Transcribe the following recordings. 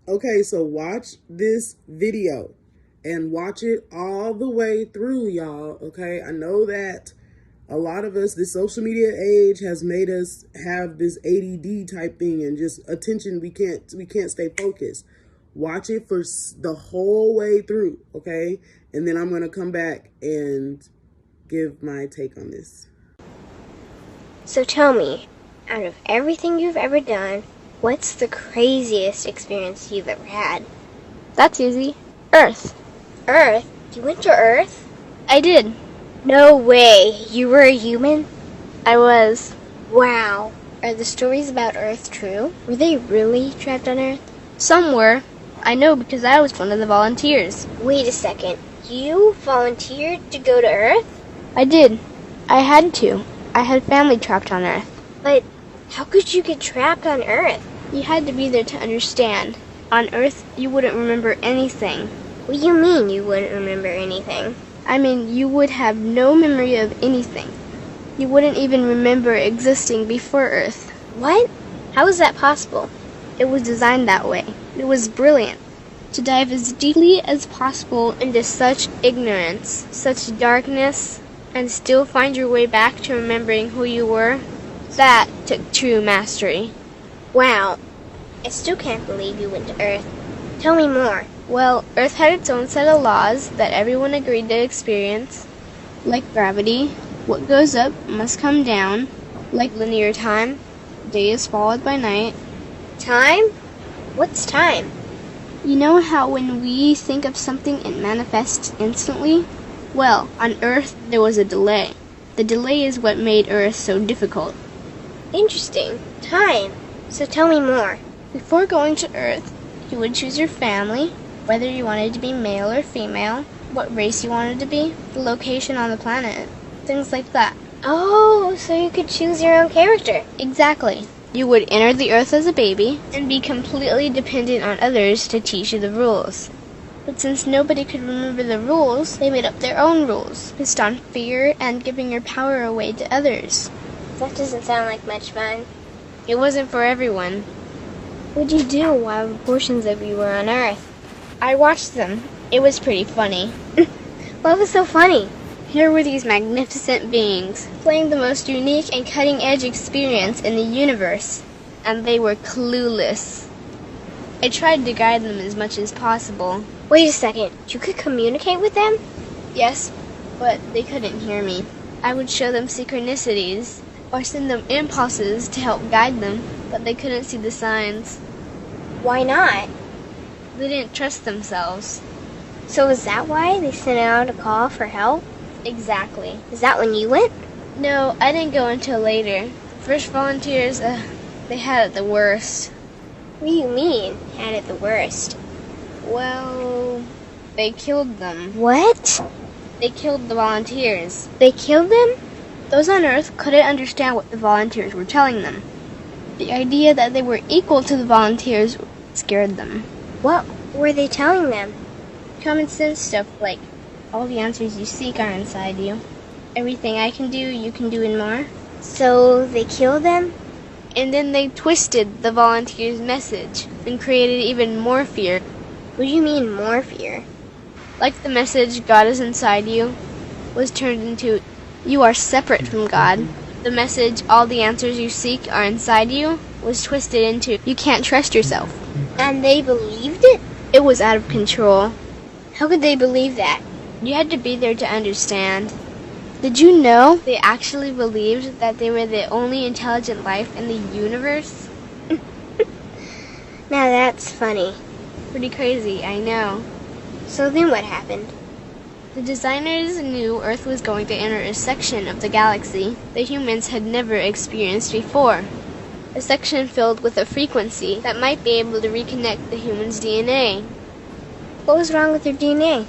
Okay, so watch this video and watch it all the way through, y'all. Okay, I know that a lot of us, this social media age has made us have this ADD type thing and just attention. We can't stay focused. Watch it for the whole way through, okay? And then I'm gonna come back and give my take on this. So tell me, out of everything you've ever done, what's the craziest experience you've ever had? That's easy. Earth. Earth? You went to Earth? I did. No way. You were a human? I was. Wow. Are the stories about Earth true? Were they really trapped on Earth? Some were. I know because I was one of the volunteers. Wait a second. You volunteered to go to Earth? I did. I had to. I had family trapped on Earth. But how could you get trapped on Earth? You had to be there to understand. On Earth, you wouldn't remember anything. What do you mean you wouldn't remember anything? I mean, you would have no memory of anything. You wouldn't even remember existing before Earth. What? How is that possible? It was designed that way. It was brilliant. To dive as deeply as possible into such ignorance, such darkness, and still find your way back to remembering who you were, that took true mastery. Wow. I still can't believe you went to Earth. Tell me more. Well, Earth had its own set of laws that everyone agreed to experience, like gravity. What goes up must come down, like linear time. Day is followed by night. Time? What's time? You know how when we think of something it manifests instantly? Well, on Earth there was a delay. The delay is what made Earth so difficult. Interesting. Time. So tell me more. Before going to Earth, you would choose your family, whether you wanted to be male or female, what race you wanted to be, the location on the planet, things like that. Oh, so you could choose your own character. Exactly. You would enter the Earth as a baby and be completely dependent on others to teach you the rules. But since nobody could remember the rules, they made up their own rules, based on fear and giving your power away to others. That doesn't sound like much fun. It wasn't for everyone. What'd you do while portions of you were on Earth? I watched them. It was pretty funny. What was so funny? Here were these magnificent beings, playing the most unique and cutting-edge experience in the universe, and they were clueless. I tried to guide them as much as possible. Wait a second. You could communicate with them? Yes, but they couldn't hear me. I would show them synchronicities, or send them impulses to help guide them, but they couldn't see the signs. Why not? They didn't trust themselves. So is that why they sent out a call for help? Exactly. Is that when you went? No, I didn't go until later. First volunteers, they had it the worst. What do you mean, had it the worst? Well, they killed them. What? They killed the volunteers. They killed them? Those on Earth couldn't understand what the volunteers were telling them. The idea that they were equal to the volunteers scared them. What were they telling them? Common sense stuff like, all the answers you seek are inside you. Everything I can do, you can do and more. So they killed them? And then they twisted the volunteers' message and created even more fear. What do you mean, more fear? Like the message, God is inside you, was turned into, you are separate from God. The message, all the answers you seek are inside you, was twisted into, you can't trust yourself. And they believed it? It was out of control. How could they believe that? You had to be there to understand. Did you know they actually believed that they were the only intelligent life in the universe? Now that's funny. Pretty crazy, I know. So then what happened? The designers knew Earth was going to enter a section of the galaxy that humans had never experienced before. A section filled with a frequency that might be able to reconnect the human's DNA. What was wrong with their DNA?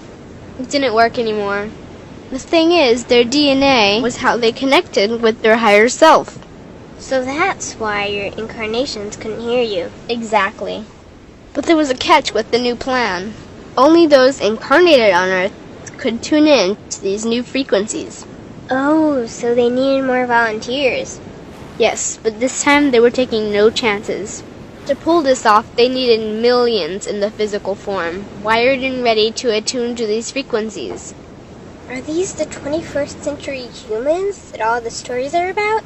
It didn't work anymore. The thing is, their DNA was how they connected with their higher self. So that's why your incarnations couldn't hear you. Exactly. But there was a catch with the new plan. Only those incarnated on Earth could tune in to these new frequencies. Oh, so they needed more volunteers. Yes, but this time they were taking no chances. To pull this off, they needed millions in the physical form, wired and ready to attune to these frequencies. Are these the 21st century humans that all the stories are about?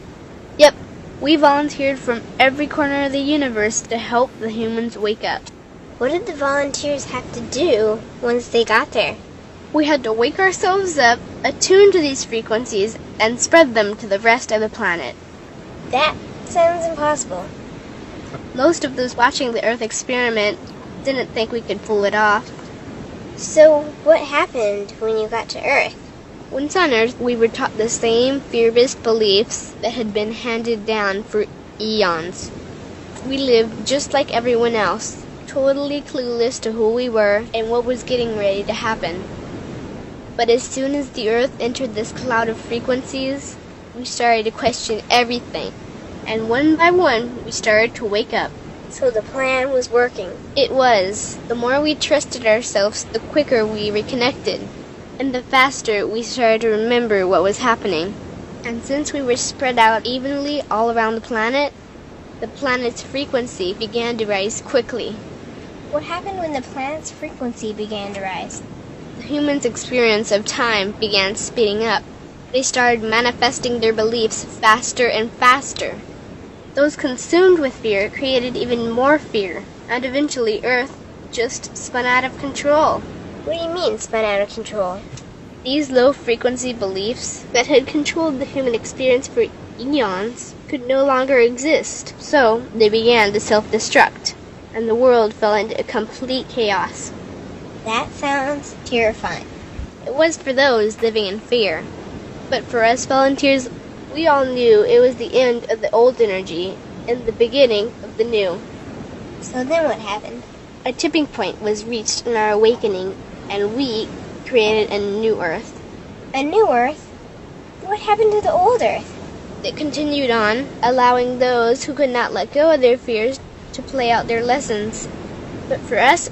Yep, we volunteered from every corner of the universe to help the humans wake up. What did the volunteers have to do once they got there? We had to wake ourselves up, attune to these frequencies, and spread them to the rest of the planet. That sounds impossible. Most of those watching the Earth experiment didn't think we could pull it off. So, what happened when you got to Earth? Once on Earth, we were taught the same fear-based beliefs that had been handed down for eons. We lived just like everyone else, totally clueless to who we were and what was getting ready to happen. But as soon as the Earth entered this cloud of frequencies, we started to question everything. And one by one, we started to wake up. So the plan was working. It was. The more we trusted ourselves, the quicker we reconnected. And the faster we started to remember what was happening. And since we were spread out evenly all around the planet's frequency began to rise quickly. What happened when the planet's frequency began to rise? The humans' experience of time began speeding up. They started manifesting their beliefs faster and faster. Those consumed with fear created even more fear, and eventually Earth just spun out of control. What do you mean, spun out of control? These low-frequency beliefs that had controlled the human experience for eons could no longer exist, so they began to self-destruct, and the world fell into complete chaos. That sounds terrifying. It was for those living in fear, but for us volunteers, we all knew it was the end of the old energy and the beginning of the new. So then what happened? A tipping point was reached in our awakening, and we created a new Earth. A new Earth? What happened to the old Earth? It continued on, allowing those who could not let go of their fears to play out their lessons. But for us,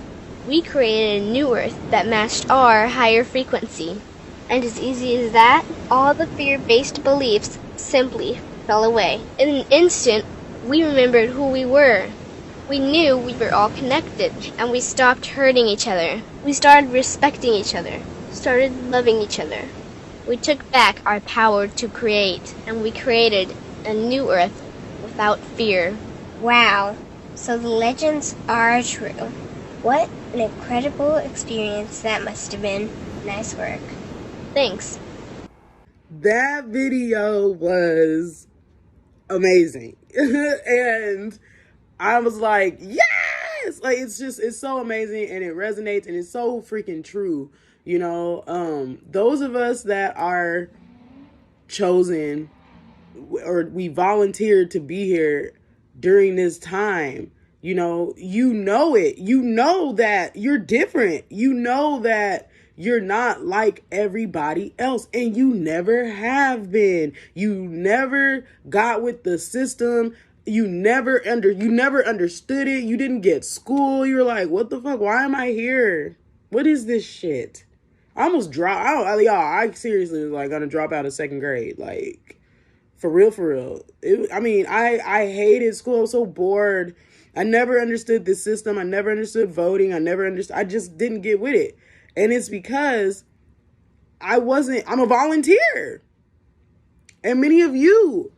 we created a new Earth that matched our higher frequency. And as easy as that, all the fear-based beliefs simply fell away. In an instant, we remembered who we were. We knew we were all connected, and we stopped hurting each other. We started respecting each other, started loving each other. We took back our power to create, and we created a new Earth without fear. Wow, so the legends are true. What an incredible experience that must have been. Nice work. Thanks. That video was amazing. And I was like, yes! Like, it's so amazing, and it resonates, and it's so freaking true. You know, those of us that are chosen, or we volunteered to be here during this time, you know it. You know that you're different. You know that you're not like everybody else, and you never have been. You never got with the system. You never understood it. You didn't get school. You're like, what the fuck? Why am I here? What is this shit? I almost dropped. I seriously was like gonna drop out of second grade. Like, for real. I hated school. I was so bored. I never understood the system. I never understood voting. I just didn't get with it. And it's because I'm a volunteer. And many of you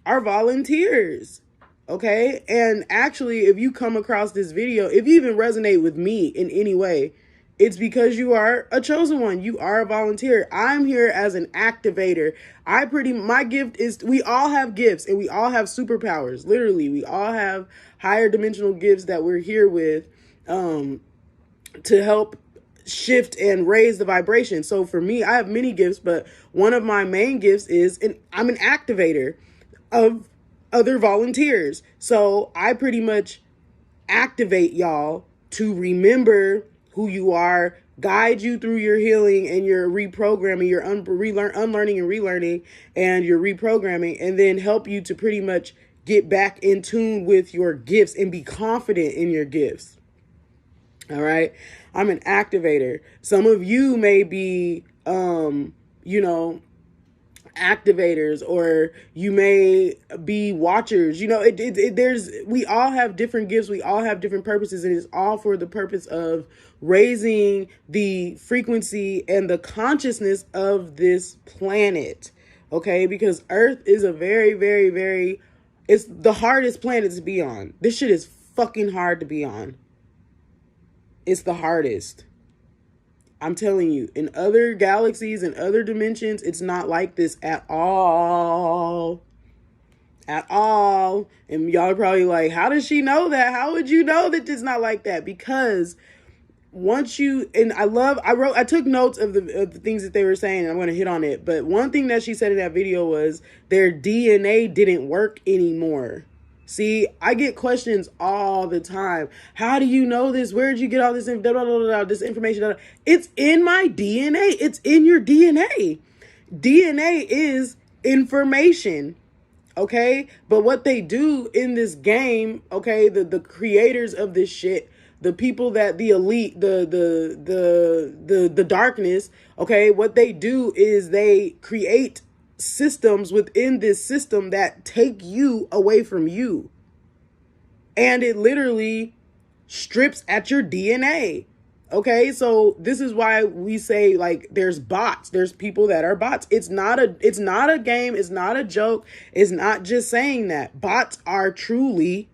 are volunteers. Okay? And actually, if you come across this video, if you even resonate with me in any way, it's because you are a chosen one. You are a volunteer. I'm here as an activator. My gift is, we all have gifts and we all have superpowers. Literally, we all have higher dimensional gifts that we're here with to help shift and raise the vibration. So for me, I have many gifts, but one of my main gifts is I'm an activator of other volunteers. So I pretty much activate y'all to remember who you are, guide you through your healing and your reprogramming, your unlearning and relearning, and your reprogramming, and then help you to pretty much get back in tune with your gifts and be confident in your gifts. All right. I'm an activator. Some of you may be, activators, or you may be watchers. You know, we all have different gifts, we all have different purposes, and it's all for the purpose of raising the frequency and the consciousness of this planet. Okay, because Earth is a very, very, very, it's the hardest planet to be on. This shit is fucking hard to be on. It's the hardest. I'm telling you, in other galaxies and other dimensions, it's not like this at all. At all. And y'all are probably like, how does she know that? How would you know that it's not like that? Because once you, and I took notes of the things that they were saying, and I'm going to hit on it. But one thing that she said in that video was their DNA didn't work anymore. See, I get questions all the time. How do you know this? Where did you get all this, this information? It's in my DNA. It's in your DNA. DNA is information. Okay. But what they do in this game, okay, the creators of this shit, the people that the elite, the darkness, okay, what they do is they create systems within this system that take you away from you. And it literally strips at your DNA. Okay, so this is why we say, like, there's bots. There's people that are bots. It's not a game. It's not a joke. It's not just saying that. Bots are truly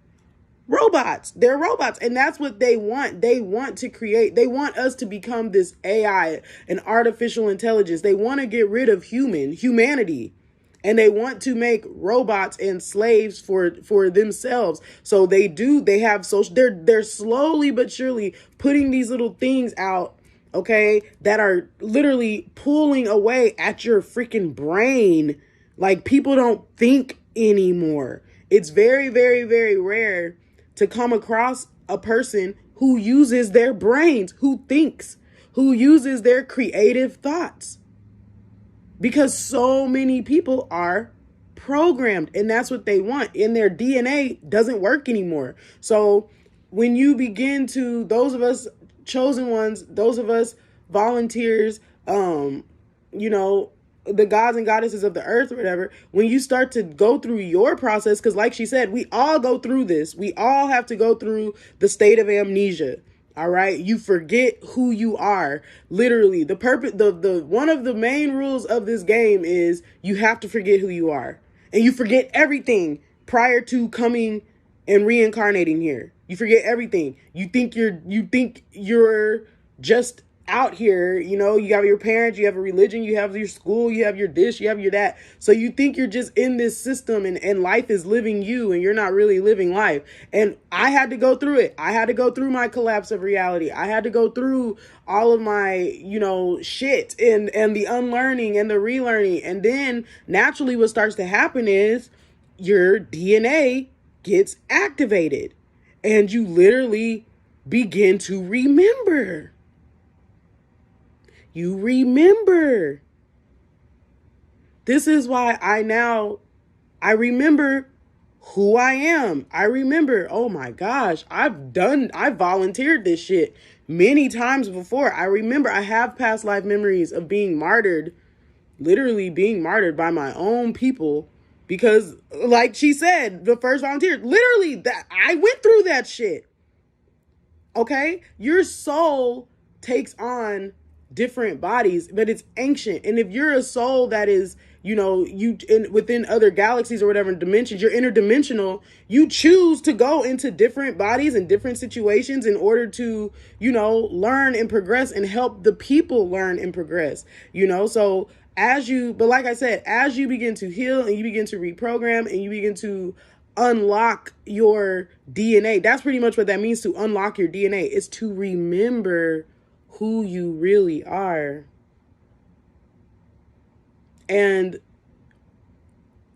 robots. They're robots. And that's what they want. They want to create, they want us to become this AI, an artificial intelligence. They want to get rid of humanity. And they want to make robots and slaves for themselves. So they have social, they're slowly but surely putting these little things out, okay, that are literally pulling away at your freaking brain. Like, people don't think anymore. It's very, very, very rare to come across a person who uses their brains, who thinks, who uses their creative thoughts. Because so many people are programmed, and that's what they want. And their DNA doesn't work anymore. So when you begin to, those of us chosen ones, those of us volunteers, you know, the gods and goddesses of the earth or whatever, when you start to go through your process, because like she said, we all go through this. We all have to go through the state of amnesia. All right. You forget who you are. Literally, the purpose, the one of the main rules of this game is you have to forget who you are, and you forget everything prior to coming and reincarnating here. You forget everything. You think you're just out here, you know, you have your parents, you have a religion, you have your school, you have your this, you have your that. So you think you're just in this system, and life is living you, and you're not really living life. And I had to go through it. I had to go through my collapse of reality. I had to go through all of my, you know, shit and the unlearning and the relearning. And then naturally what starts to happen is your DNA gets activated, and you literally begin to remember. You remember. This is why I remember who I am. I remember, oh my gosh, I volunteered this shit many times before. I remember I have past life memories of being martyred, literally being martyred by my own people. Because like she said, the first volunteer, literally that I went through that shit. Okay. Your soul takes on different bodies, but it's ancient. And if you're a soul that is, you know, within other galaxies or whatever dimensions, you're interdimensional, you choose to go into different bodies and different situations in order to, you know, learn and progress and help the people learn and progress, you know. So but like I said, as you begin to heal and you begin to reprogram and you begin to unlock your DNA, that's pretty much what that means, to unlock your DNA. It's to remember who you really are. And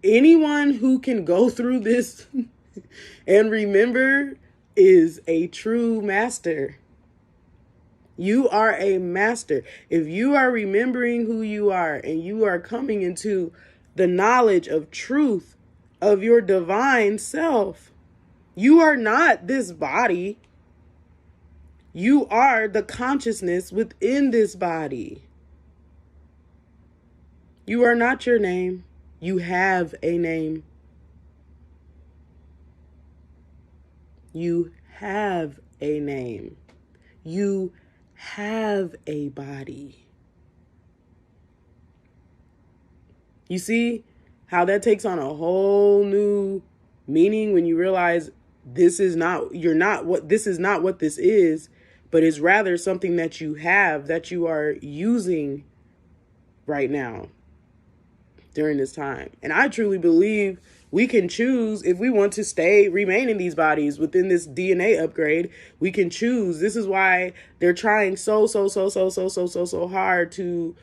anyone who can go through this and remember is a true master. You are a master. If you are remembering who you are and you are coming into the knowledge of truth of your divine self, you are not this body. You are the consciousness within this body. You are not your name. You have a name. You have a name. You have a body. You see how that takes on a whole new meaning when you realize this is not what this is, but it's rather something that you have, that you are using right now during this time. And I truly believe we can choose if we want to remain in these bodies within this DNA upgrade. We can choose. This is why they're trying so hard to,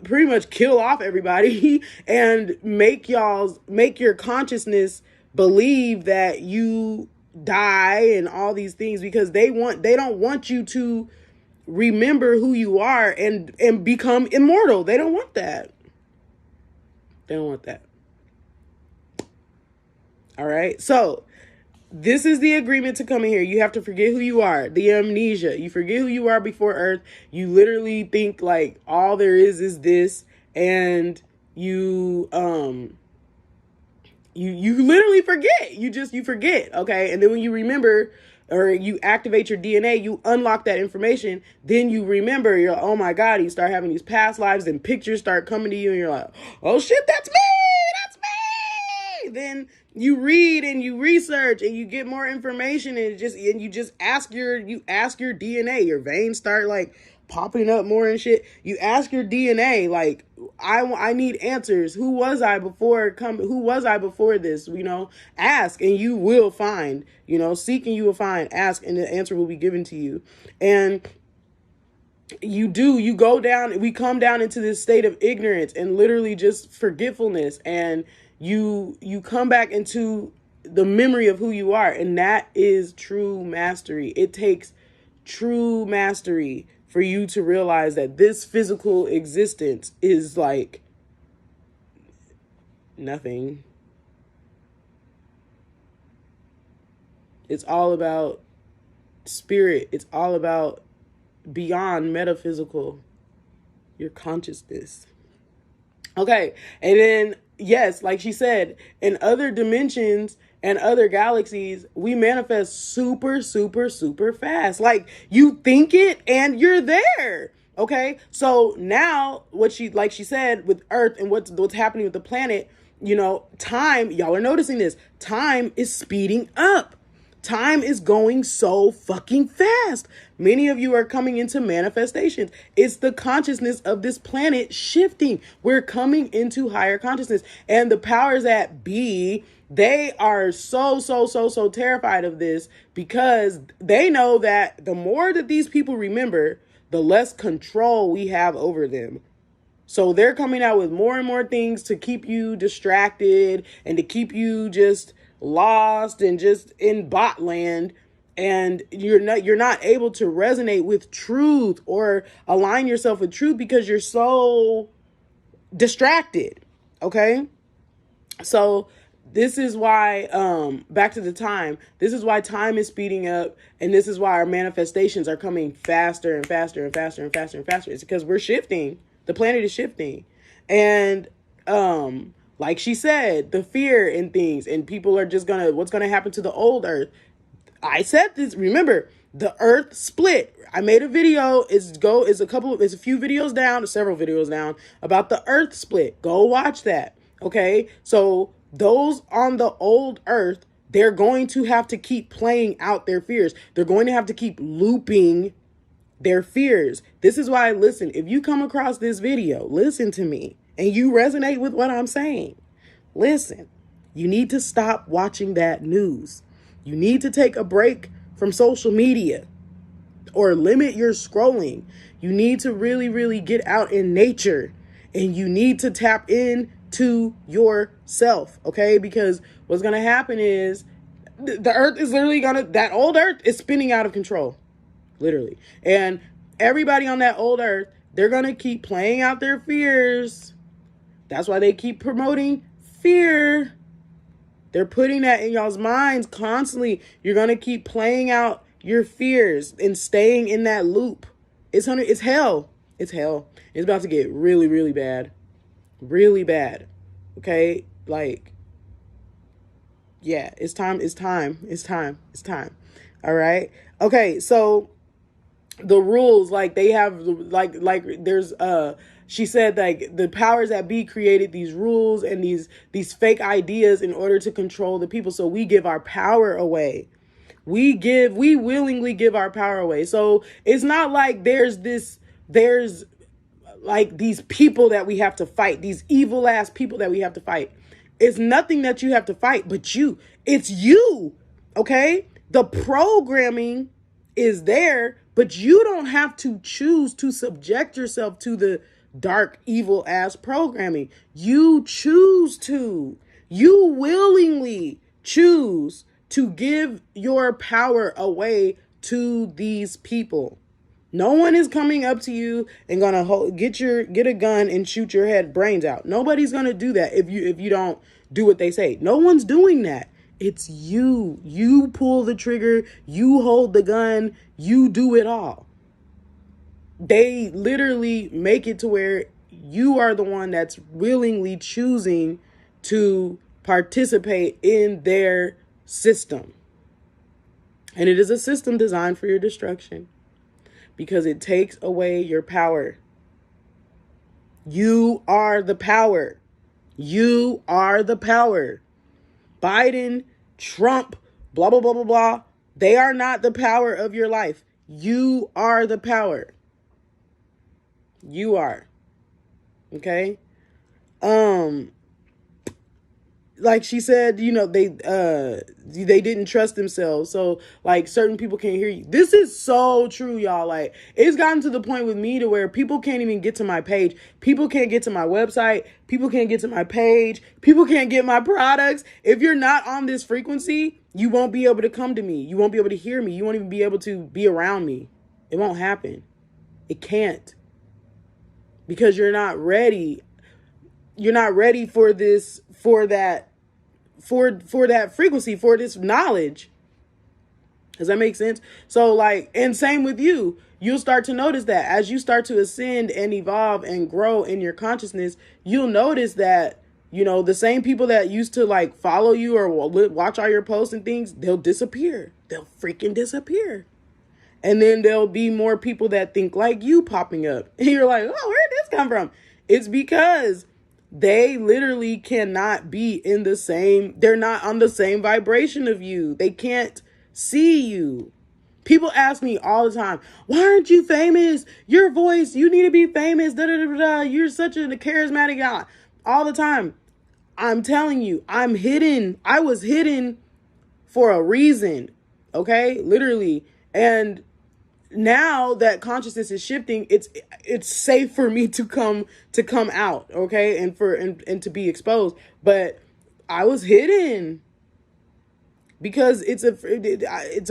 pretty much kill off everybody and make your consciousness believe that you die and all these things, because they don't want you to remember who you are and become immortal. They don't want that. They don't want that. All right. So this is the agreement to come in here. You have to forget who you are. The amnesia. You forget who you are before Earth. You literally think like all there is this, and you literally forget. You forget. Okay. And then when you remember, or you activate your DNA, you unlock that information. Then you remember, you're, oh my God, you start having these past lives and pictures start coming to you, and you're like, oh shit, that's me. Then you read and you research and you get more information, and you just ask your DNA. Your veins start like popping up more and shit. You ask your DNA, like, I need answers. Who was I before this? Ask and you will find. Seek and you will find. Ask and the answer will be given to you. And you come down into this state of ignorance and literally just forgetfulness, and you come back into the memory of who you are. And that is true mastery. It takes true mastery for you to realize that this physical existence is like nothing. It's all about spirit. It's all about beyond metaphysical, your consciousness. Okay. And then, yes, like she said, in other dimensions and other galaxies, we manifest super fast. Like, you think it and you're there. Okay. So now like she said, with Earth and what's happening with the planet, time, y'all are noticing this, time is speeding up. Time is going so fucking fast. Many of you are coming into manifestations. It's the consciousness of this planet shifting. We're coming into higher consciousness. And the powers that be, they are so terrified of this, because they know that the more that these people remember, the less control we have over them. So they're coming out with more and more things to keep you distracted and to keep you just lost and just in bot land, and you're not able to resonate with truth or align yourself with truth because you're so distracted. Okay, so this is why back to the time, this is why time is speeding up, and this is why our manifestations are coming faster and faster and faster and faster and faster. It's because we're shifting. The planet is shifting. And like she said, the fear in things, and people are just what's gonna happen to the old Earth? I said this, remember, the Earth split. I made a video, it's a few videos down, several videos down, about the Earth split. Go watch that. Okay. So those on the old Earth, they're going to have to keep playing out their fears. They're going to have to keep looping their fears. This is why, listen, if you come across this video, listen to me, and you resonate with what I'm saying, listen, you need to stop watching that news. You need to take a break from social media or limit your scrolling. You need to really get out in nature, and you need to tap into yourself. Okay. Because what's going to happen is the Earth is literally that old Earth is spinning out of control, literally. And everybody on that old Earth, they're going to keep playing out their fears. That's why they keep promoting fear. They're putting that in y'all's minds constantly. You're going to keep playing out your fears and staying in that loop. It's hell. It's hell. It's about to get really, really bad. Really bad. Okay? Like, yeah, it's time. It's time. It's time. It's time. All right? Okay, so the rules, like, they have, like there's, she said, like, the powers that be created these rules and these fake ideas in order to control the people. So we give our power away. We willingly give our power away. So it's not like there's like these people that we have to fight, these evil ass people that we have to fight. It's nothing that you have to fight but you. It's you. Okay? The programming is there, but you don't have to choose to subject yourself to the dark, evil ass programming. You choose to. You willingly choose to give your power away to these people. No one is coming up to you and gonna get a gun and shoot your brains out. Nobody's gonna do that if you don't do what they say. No one's doing that. It's you. You pull the trigger. You hold the gun. You do it all. They literally make it to where you are the one that's willingly choosing to participate in their system. And it is a system designed for your destruction because it takes away your power. You are the power. You are the power. Biden, Trump, blah, blah, blah, blah, blah. They are not the power of your life. You are the power. You are. Okay? Like she said, you know, they didn't trust themselves. So like certain people can't hear you. This is so true, y'all. Like it's gotten to the point with me to where people can't even get to my page. People can't get to my website. People can't get to my page. People can't get my products. If you're not on this frequency, you won't be able to come to me. You won't be able to hear me. You won't even be able to be around me. It won't happen. It can't. Because you're not ready. You're not ready for this, for that frequency, for this knowledge. Does that make sense? So like, and same with you. You'll start to notice that as you start to ascend and evolve and grow in your consciousness, you'll notice that, you know, the same people that used to like follow you or watch all your posts and things, they'll disappear. They'll freaking disappear. And then there'll be more people that think like you popping up. And you're like, oh, where did this come from? It's because they literally cannot be in the same, they're not on the same vibration of you. They can't see you. People ask me all the time, why aren't you famous? Your voice, you need to be famous. Da, da, da, da. You're such a charismatic guy. All the time. I'm telling you, I'm hidden. I was hidden for a reason. Okay? Literally. And now that consciousness is shifting, it's safe for me to come out, okay, and to be exposed. But I was hidden because it's a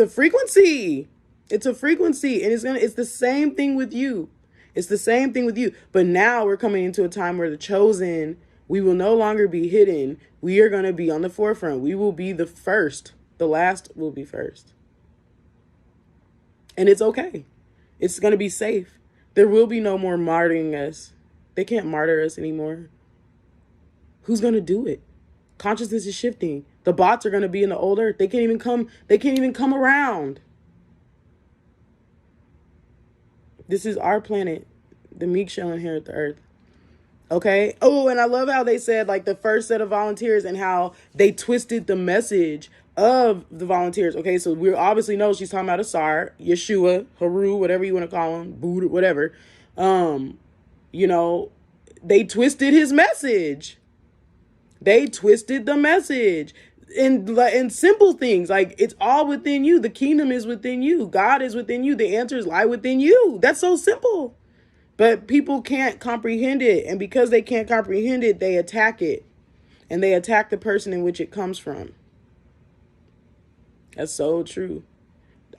frequency. It's a frequency, and it's the same thing with you. It's the same thing with you. But now we're coming into a time where the chosen, we will no longer be hidden. We are going to be on the forefront. We will be the first. The last will be first. And it's okay. It's going to be safe. There will be no more martyring us. They can't martyr us anymore. Who's going to do it? Consciousness is shifting. The bots are going to be in the old earth. They can't even come around. This is our planet. The meek shall inherit the earth. Okay. Oh, and I love how they said like the first set of volunteers and how they twisted the message of the volunteers. Okay, so we obviously know she's talking about Asar, Yeshua, Haru, whatever you want to call him, Buddha, whatever. You know, they twisted his message. They twisted the message in simple things. Like, it's all within you. The kingdom is within you. God is within you. The answers lie within you. That's so simple. But people can't comprehend it. And because they can't comprehend it, they attack it. And they attack the person in which it comes from. That's so true.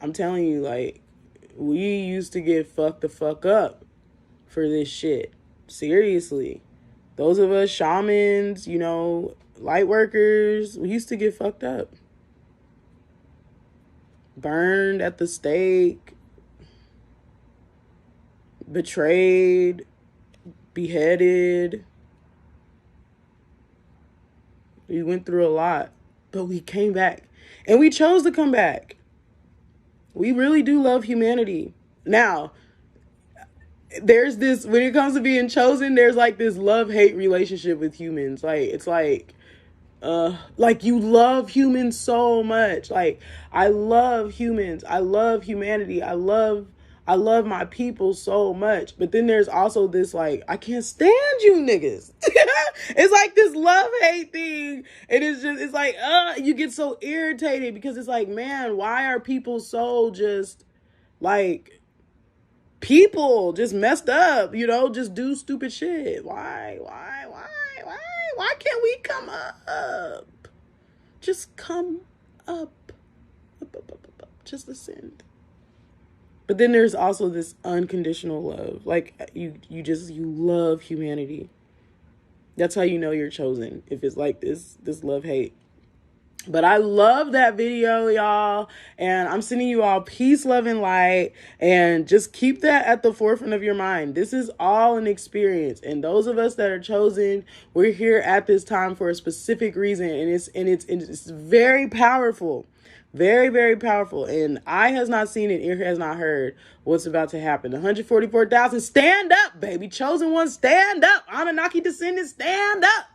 I'm telling you, like, we used to get fucked the fuck up for this shit. Seriously. Those of us shamans, you know, light workers, we used to get fucked up. Burned at the stake. betrayed, beheaded. We went through a lot, but we came back. And we chose to come back. We really do love humanity. Now, there's this, when it comes to being chosen, there's like this love-hate relationship with humans. Like, it's like you love humans so much. Like, I love humans. I love humanity. I love my people so much. But then there's also this, like, I can't stand you niggas. It's like this love-hate thing. And it's like, you get so irritated because it's like, man, why are people so just, like, people just messed up, just do stupid shit? Why can't we come up? Just come up. Just ascend. But then there's also this unconditional love. Like, you love humanity. That's how you know you're chosen. If it's like this love-hate. But I love that video, y'all. And I'm sending you all peace, love, and light. And just keep that at the forefront of your mind. This is all an experience. And those of us that are chosen, we're here at this time for a specific reason. And it's very powerful. Very, very powerful. And eye has not seen it, ear has not heard what's about to happen. 144,000, stand up, baby. Chosen ones, stand up. Anunnaki descendants, stand up.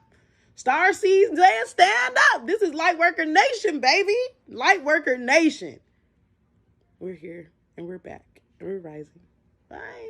Star Seeds, stand up. This is Lightworker Nation, baby. Lightworker Nation. We're here and we're back and we're rising. Bye.